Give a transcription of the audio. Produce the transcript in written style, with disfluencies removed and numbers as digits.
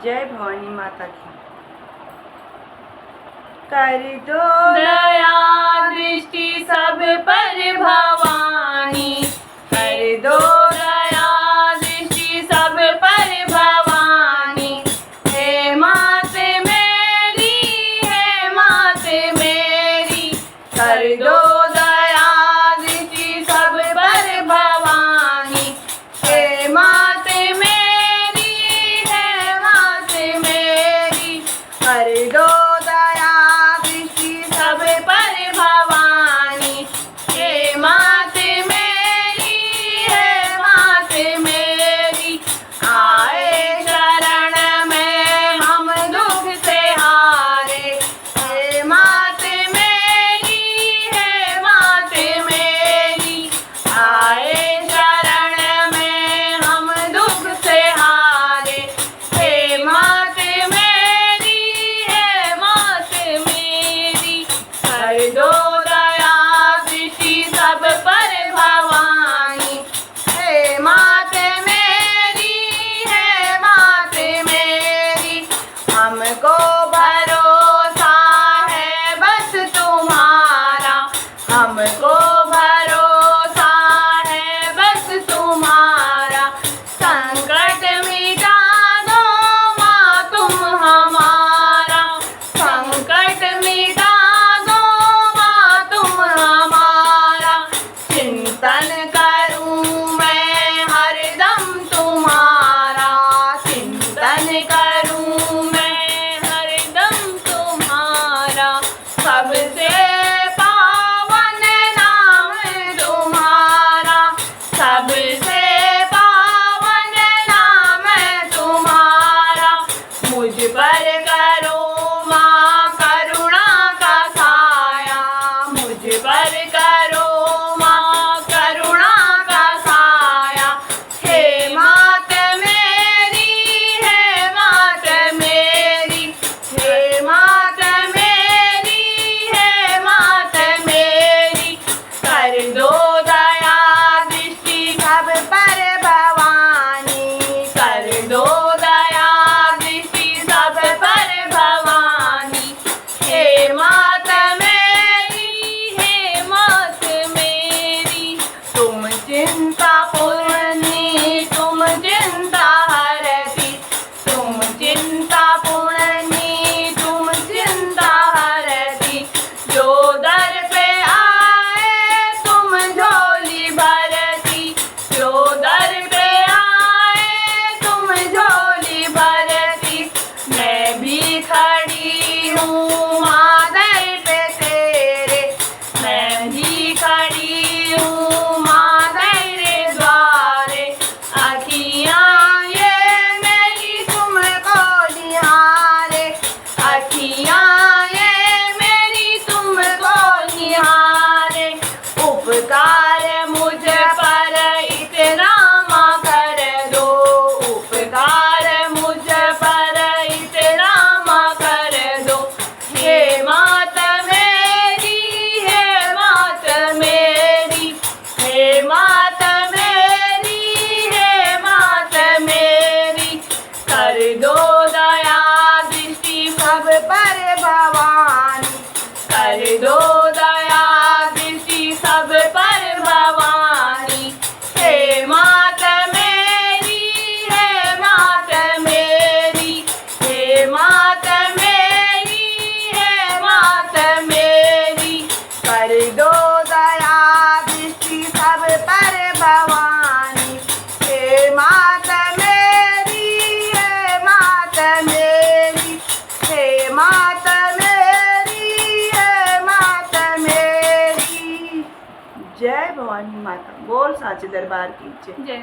जय भवानी माता की। कर दो दया दृष्टि सब पर भवानी, कर दो दया दृष्टि सब पर भवानी। हे मात मेरी, हे मात मेरी, कर दो दया दृष्टि सब पर भवानी। हे मात मेरी, हे मात मेरी, कर दो दया दृष्टि सब पर भवानी। हे मात मेरी, हे मात मेरी, आए शरण में हम दुख से हारे। हे मात मेरी, हे मात मेरी, आए शरण में हम दुख से हारे। हे मात मेरी, हे मात मेरी, कर दो दया दृष्टि सब पर भवानी। हे मात मेरी, हे मात मेरी, हमको भरोसा है बस तुम्हारा, हमको भरोसा है बस तुम्हारा। संकट मिटा दो माँ तुम हमारा, संकट मिटा दो माँ तुम हमारा। चिंतन करूं मैं हरदम तुम्हारा, चिंतन करूं मैं हरदम तुम्हारा। सबसे पावन नाम तुम्हारा, सबसे पावन नाम तुम्हारा। मुझ पर करो माँ करुणा का साया, मुझ पर करो माँ करुणा का साया। हे मात मेरी, हे मात मेरी, हे मात मेरी, हे मात मेरी, कर दो दया दृष्टि सब पर भवानी, कर दो दया दृष्टि सब पर भवानी। हे मात मेरी, हे मात मेरी, तुम चिंता पूर्णी, तुम चिंता हरती, तुम चिंता पूर्णी, तुम चिंता हरती। जो दर पे आए तुम झोली भरती, जो दर पे आए तुम झोली भरती। मैं भी खड़ी हूँ माँ दर पे तेरे, मैं भी खड़ी हूँ माँ तेरे द्वारे। अखियाँ ये मेरी तुमको निहारे, अखियाँ ये मेरी तुमको निहारे। उपकार मुझ पर इतना माँ कर दो, उपकार मुझ पर इतना माँ कर दो। हे मात मेरी, हे मात मेरी, हे मात मेरी, हे मात मेरी, कर दो दया दृष्टि सब पर भवानी, कर दो दया दृष्टि सब पर भवानी। हे मात मेरी, हे मात मेरी, हे मात मेरी, हे मात मेरी, कर दो दया दृष्टि सब पर भवानी। हे मात मेरी, हे मात मेरी, हे मात मेरी, हे मात मेरी। जय भवानी माता। बोल साचे दरबार की जय। जय।